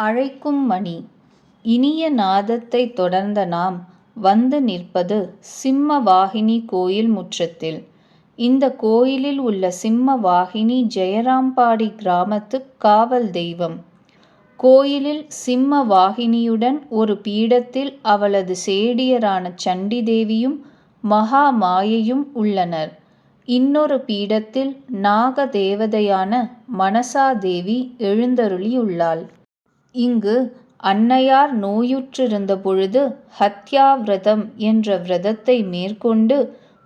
அழைக்கும் மணி. இனிய நாதத்தை தொடர்ந்த நாம் வந்து நிற்பது சிம்மவாகினி கோயில் முற்றத்தில். இந்த கோயிலில் உள்ள சிம்மவாகினி ஜெயராம்பாடி கிராமத்து காவல் தெய்வம். கோயிலில் சிம்மவாகினியுடன் ஒரு பீடத்தில் அவளது சேடியரான சண்டி தேவியும் மகா மாயையும் உள்ளனர். இன்னொரு பீடத்தில் நாக தேவதையான மனசா தேவி எழுந்தருளியுள்ளாள். இங்கு அன்னையார் நோயுற்றிருந்த பொழுது ஹத்யா விரதம் என்ற விரதத்தை மேற்கொண்டு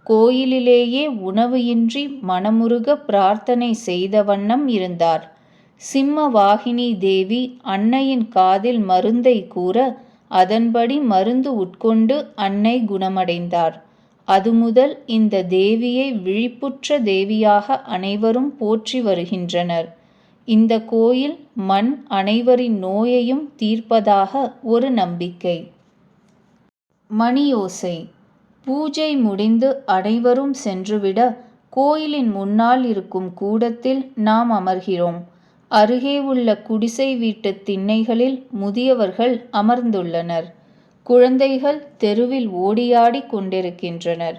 கோயிலிலேயே உணவு இன்றி மனமுருக பிரார்த்தனை செய்த வண்ணம் இருந்தார். சிம்மவாகினி தேவி அன்னையின் காதில் மருந்தை கூற அதன்படி மருந்து உட்கொண்டு அன்னை குணமடைந்தார். அது முதல் இந்த தேவியை விழிப்புற்ற தேவியாக அனைவரும் போற்றி வருகின்றனர். இந்த கோயில் மண் அனைவரின் நோயையும் தீர்ப்பதாக ஒரு நம்பிக்கை. மணியோசை. பூஜை முடிந்து அனைவரும் சென்றுவிட கோயிலின் முன்னால் இருக்கும் கூடத்தில் நாம் அமர்கிறோம். அருகே உள்ள குடிசை வீட்டு திண்ணைகளில் முதியவர்கள் அமர்ந்துள்ளனர். குழந்தைகள் தெருவில் ஓடியாடி கொண்டிருக்கின்றனர்.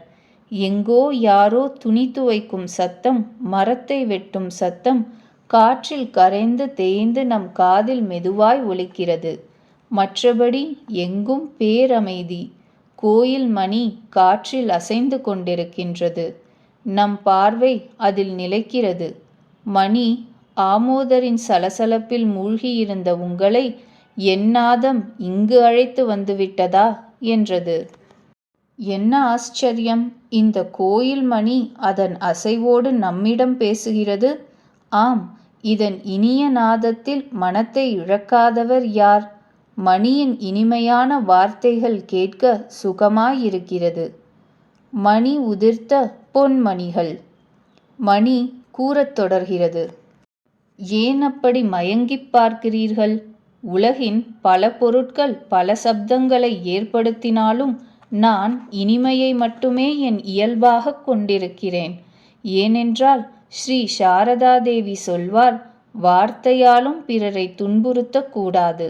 எங்கோ யாரோ துணி துவைக்கும் சத்தம், மரத்தை வெட்டும் சத்தம் காற்றில் கரைந்து தேய்ந்து நம் காதில் மெதுவாய் ஒலிக்கிறது. மற்றபடி எங்கும் பேரமைதி. கோயில் மணி காற்றில் அசைந்து கொண்டிருக்கின்றது. நம் பார்வை அதில் நிலைக்கிறது. மணி ஆமோதரின் சலசலப்பில் மூழ்கியிருந்த உங்களை என் நாதம் இங்கு அழைத்து வந்துவிட்டதா என்றது. என்ன ஆச்சரியம்! இந்த கோயில் மணி அதன் அசைவோடு நம்மிடம் பேசுகிறது. ஆம், இதன் இனிய நாதத்தில் மனத்தை இழக்காதவர் யார்? மணியின் இனிமையான வார்த்தைகள் கேட்க சுகமாயிருக்கிறது. மணி உதிர்த்த பொன்மணிகள். மணி கூறத் தொடர்கிறது. ஏன் அப்படி மயங்கிப் பார்க்கிறீர்கள்? உலகின் பல பொருட்கள் பல சப்தங்களை ஏற்படுத்தினாலும் நான் இனிமையை மட்டுமே என் இயல்பாக கொண்டிருக்கிறேன். ஏனென்றால் ஸ்ரீ சாரதாதேவி சொல்வார், வார்த்தையாலும் பிறரை துன்புறுத்தக் கூடாது,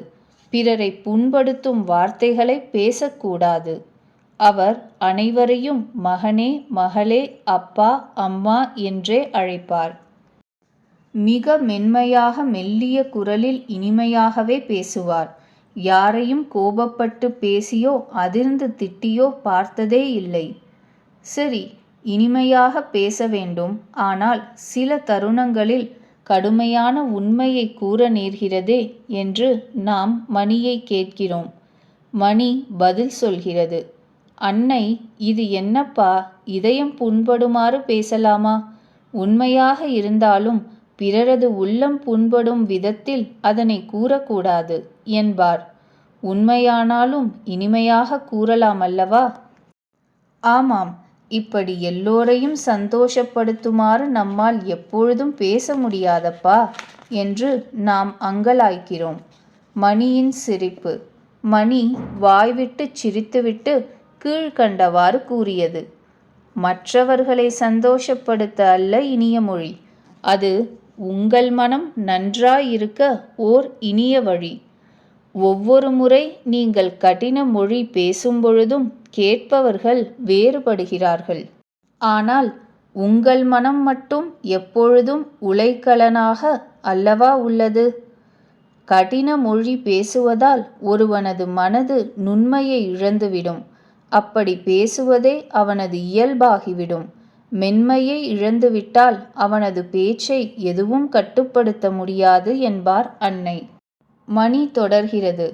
பிறரை புண்படுத்தும் வார்த்தைகளை பேசக்கூடாது. அவர் அனைவரையும் மகனே, மகளே, அப்பா, அம்மா என்றே அழைப்பார். மிக மென்மையாக மெல்லிய குரலில் இனிமையாகவே பேசுவார். யாரையும் கோபப்பட்டு பேசியோ அதிர்ந்து திட்டியோ பார்த்ததே இல்லை. சரி, இனிமையாக பேச வேண்டும். ஆனால் சில தருணங்களில் கடுமையான உண்மையை கூற நேர்கிறதே என்று நாம் மணியை கேட்கிறோம். மணி பதில் சொல்கிறது. அன்னை, இது என்னப்பா, இதயம் புண்படுமாறு பேசலாமா? உண்மையாக இருந்தாலும் பிறரது உள்ளம் புண்படும் விதத்தில் அதனை கூறக்கூடாது என்பார். உண்மையானாலும் இனிமையாக கூறலாமல்லவா? ஆமாம், இப்படி எல்லோரையும் சந்தோஷப்படுத்துமாறு நம்மால் எப்பொழுதும் பேச முடியாதப்பா என்று நாம் அங்கலாய்க்கிறோம். மணியின் சிரிப்பு. மணி வாய்விட்டுச் சிரித்துவிட்டு கீழ்க்கண்டவாறு கூறியது. மற்றவர்களை சந்தோஷப்படுத்த அல்ல இனிய மொழி, அது உங்கள் மனம் நன்றாயிருக்க ஓர் இனிய வழி. ஒவ்வொரு முறை நீங்கள் கடின மொழி பேசும்பொழுதும் கேட்பவர்கள் வேறுபடுகிறார்கள். ஆனால் உங்கள் மனம் மட்டும் எப்பொழுதும் உலைக்கலனாக அல்லவா உள்ளது? கடின மொழி பேசுவதால் ஒருவனது மனது நுண்மையை இழந்துவிடும். அப்படி பேசுவதே அவனது இயல்பாகிவிடும். மென்மையை இழந்துவிட்டால் அவனது பேச்சை எதுவும் கட்டுப்படுத்த முடியாது என்பார் அன்னை. மணி தொடர்கிறது.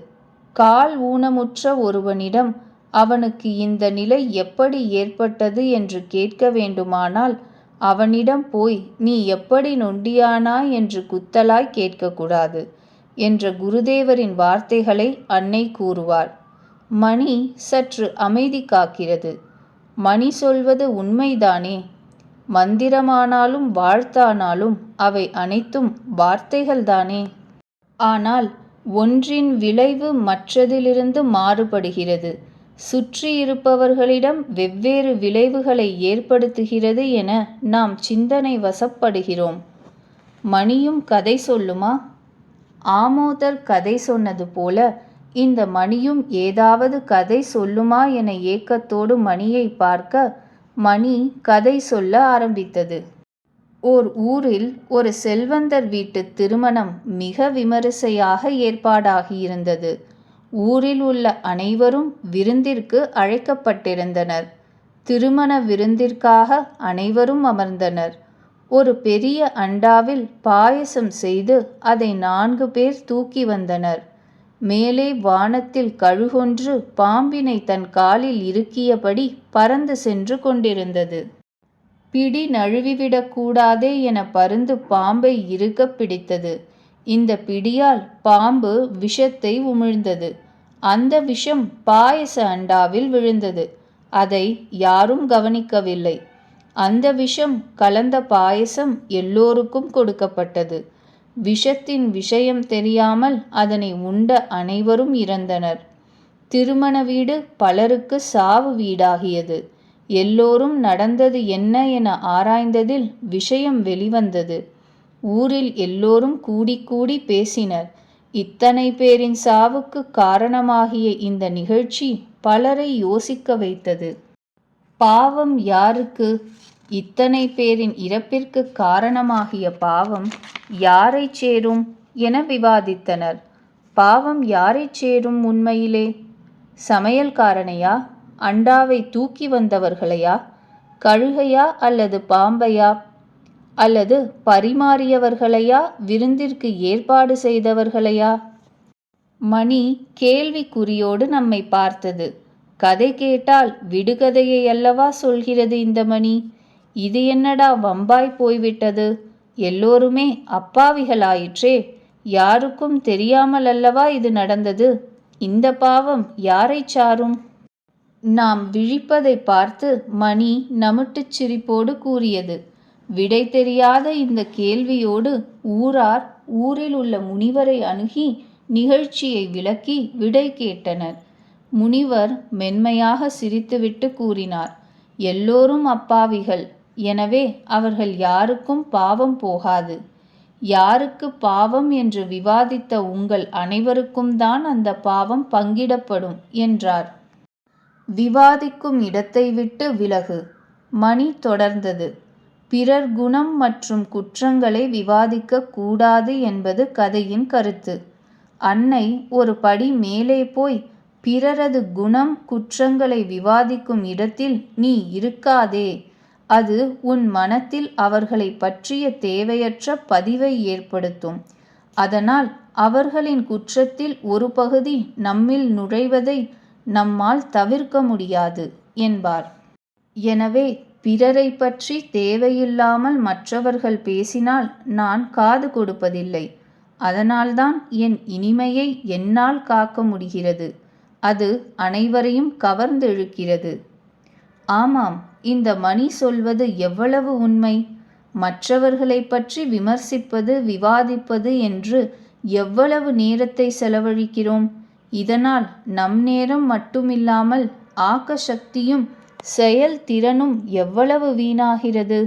கால் ஊனமுற்ற ஒருவனிடம் அவனுக்கு இந்த நிலை எப்படி ஏற்பட்டது என்று கேட்க வேண்டுமானால் அவனிடம் போய் நீ எப்படி நொண்டியானாய் என்று குத்தலாய் கேட்கக்கூடாது என்ற குருதேவரின் வார்த்தைகளை அன்னை கூறுவார். மணி சற்று அமைதி காக்கிறது. மணி சொல்வது உண்மைதானே? மந்திரமானாலும் வாழ்த்தானாலும் அவை அனைத்தும் வார்த்தைகள்தானே? ஆனால் ஒன்றின் விளைவு மற்றதிலிருந்து மாறுபடுகிறது. சுற்றியிருப்பவர்களிடம் வெவ்வேறு விளைவுகளை ஏற்படுத்துகிறது என நாம் சிந்தனை வசப்படுகிறோம். மணியும் கதை சொல்லுமா? ஆமோதர் கதை சொன்னது போல இந்த மணியும் ஏதாவது கதை சொல்லுமா என ஏக்கத்தோடு மணியை பார்க்க மணி கதை சொல்ல ஆரம்பித்தது. ஓர் ஊரில் ஒரு செல்வந்தர் வீட்டு திருமணம் மிக விமரிசையாக ஏற்பாடாகியிருந்தது. ஊரில் உள்ள அனைவரும் விருந்திற்கு அழைக்கப்பட்டிருந்தனர். திருமண விருந்திற்காக அனைவரும் அமர்ந்தனர். ஒரு பெரிய அண்டாவில் பாயசம் செய்து அதை 4 பேர் தூக்கி வந்தனர். மேலே வானத்தில் கழுகொன்று பாம்பினை தன் காலில் இறுக்கியபடி பறந்து சென்று கொண்டிருந்தது. பிடி நழுவிவிடக் கூடாதே என பருந்து பாம்பை இறுகப் பிடித்தது. இந்த பிடியால் பாம்பு விஷத்தை உமிழ்ந்தது. அந்த விஷம் பாயச அண்டாவில் விழுந்தது. அதை யாரும் கவனிக்கவில்லை. அந்த விஷம் கலந்த பாயசம் எல்லோருக்கும் கொடுக்கப்பட்டது. விஷத்தின் விஷயம் தெரியாமல் அதனை உண்ட அனைவரும் இறந்தனர். திருமண வீடு பலருக்கு சாவு வீடாகியது. எல்லோரும் நடந்தது என்ன என ஆராய்ந்ததில் விஷயம் வெளிவந்தது. ஊரில் எல்லோரும் கூடி கூடி பேசினர். இத்தனை பேரின் சாவுக்கு காரணமாகிய இந்த நிகழ்ச்சி பலரை யோசிக்க வைத்தது. பாவம் யாருக்கு? இத்தனை பேரின் இறப்பிற்கு காரணமாகிய பாவம் யாரைச் சேரும் என விவாதித்தனர். பாவம் யாரைச் சேரும் உண்மையிலே? சமையல்காரனையா? அண்டாவை தூக்கி வந்தவர்களையா? கழுகையா அல்லது பாம்பையா? அல்லது பரிமாறியவர்களையா? விருந்திற்கு ஏற்பாடு செய்தவர்களையா? மணி கேள்விக்குறியோடு நம்மை பார்த்தது. கதை கேட்டால் விடுகதையை அல்லவா சொல்கிறது இந்த மணி. இது என்னடா வம்பாய் போய்விட்டது. எல்லோருமே அப்பாவிகளாயிற்றே. யாருக்கும் தெரியாமல் அல்லவா இது நடந்தது. இந்த பாவம் யாரைச் சாரும்? நாம் விழிப்பதை பார்த்து மணி நமுட்டுச் சிரிப்போடு கூறியது. விடை தெரியாத இந்த கேள்வியோடு ஊரார் ஊரில் உள்ள முனிவரை அணுகி நிகழ்ச்சியை விளக்கி விடை கேட்டனர். முனிவர் மென்மையாக சிரித்துவிட்டு கூறினார், எல்லோரும் அப்பாவிகள். எனவே அவர்கள் யாருக்கும் பாவம் போகாது. யாருக்கு பாவம் என்று விவாதித்த உங்கள் அனைவருக்கும் தான் அந்த பாவம் பங்கிடப்படும் என்றார். விவாதிக்கும் இடத்தை விட்டு விலகு. மணி தொடர்ந்தது. பிறர் குணம் மற்றும் குற்றங்களை விவாதிக்க கூடாது என்பது கதையின் கருத்து. அன்னை ஒரு படி மேலே போய் பிறரது குணம் குற்றங்களை விவாதிக்கும் இடத்தில் நீ இருக்காதே. அது உன் மனத்தில் அவர்களை பற்றிய தேவையற்ற பதிவை ஏற்படுத்தும். அதனால் அவர்களின் குற்றத்தில் ஒரு பகுதி நம்மில் நுழைவதை நம்மால் தவிர்க்க முடியாது என்பார். எனவே பிறரை பற்றி தேவையில்லாமல் மற்றவர்கள் பேசினால் நான் காது கொடுப்பதில்லை. அதனால்தான் என் இனிமையை என்னால் காக்க முடிகிறது. அது அனைவரையும் கவர்ந்தெழுக்கிறது. ஆமாம், இந்த மணி சொல்வது எவ்வளவு உண்மை. மற்றவர்களை பற்றி விமர்சிப்பது விவாதிப்பது என்று எவ்வளவு நேரத்தை செலவழிக்கிறோம். இதனால் நம் நேரம் மட்டுமில்லாமல் ஆக்க சக்தியும் செயல் திறனும் எவ்வளவு வீணாகிறது.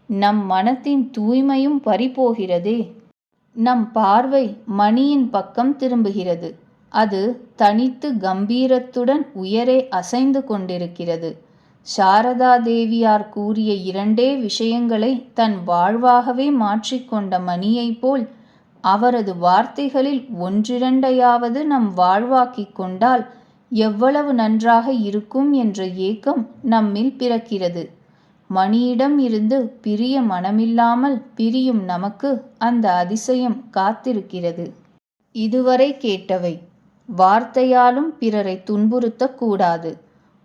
நம் மனத்தின் தூய்மையும் பறிபோகிறதே. நம் பார்வை மணியின் பக்கம் திரும்புகிறது. அது தனித்து கம்பீரத்துடன் உயரே அசைந்து கொண்டிருக்கிறது. சாரதா தேவியார் கூறிய 2 விஷயங்களை தன் வாழ்வாகவே மாற்றிக்கொண்ட மணியைப் போல் அவரது வார்த்தைகளில் 1-2 நம் வாழ்வாக்கிக் கொண்டால் எவ்வளவு நன்றாக இருக்கும் என்ற ஏக்கம் நம்மில் பிறக்கிறது. மணியிடம் இருந்து பிரிய மனமில்லாமல் பிரியும் நமக்கு அந்த அதிசயம் காத்திருக்கிறது. இதுவரை கேட்டவை. வார்த்தையாலும் பிறரை துன்புறுத்தக்கூடாது.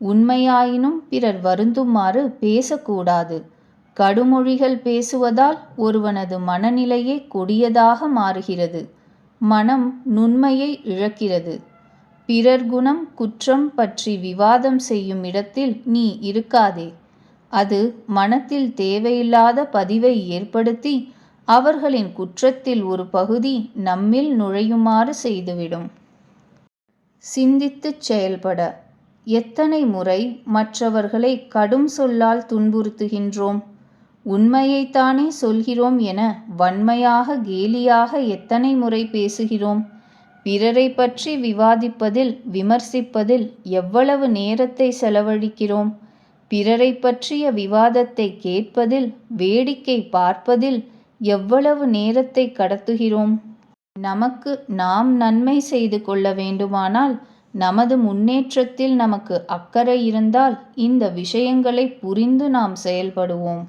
உண்மையாயினும் பிறர் வருந்துமாறு பேசக்கூடாது. கடுமொழிகள் பேசுவதால் ஒருவனது மனநிலையே கொடியதாக மாறுகிறது. மனம் நுண்மையை இழக்கிறது. பிறர் குணம் குற்றம் பற்றி விவாதம் செய்யும் இடத்தில் நீ இருக்காதே. அது மனத்தில் தேவையில்லாத பதிவை ஏற்படுத்தி அவர்களின் குற்றத்தில் ஒரு பகுதி நம்மில் நுழையுமாறு செய்துவிடும். சிந்தித்துச் செயல்பட. எத்தனை முறை மற்றவர்களை கடும் சொல்லால் துன்புறுத்துகின்றோம். உண்மையைத்தானே சொல்கிறோம் என வன்மையாக கேலியாக எத்தனை முறை பேசுகிறோம். பிறரை பற்றி விவாதிப்பதில் விமர்சிப்பதில் எவ்வளவு நேரத்தை செலவழிக்கிறோம். பிறரை பற்றிய விவாதத்தை கேட்பதில் வேடிக்கை பார்ப்பதில் எவ்வளவு நேரத்தை கடத்துகிறோம். நமக்கு நாம் நன்மை செய்து கொள்ள வேண்டுமானால், நமது முன்னேற்றத்தில் நமக்கு அக்கறை இருந்தால் இந்த விஷயங்களை புரிந்து நாம் செயல்படுவோம்.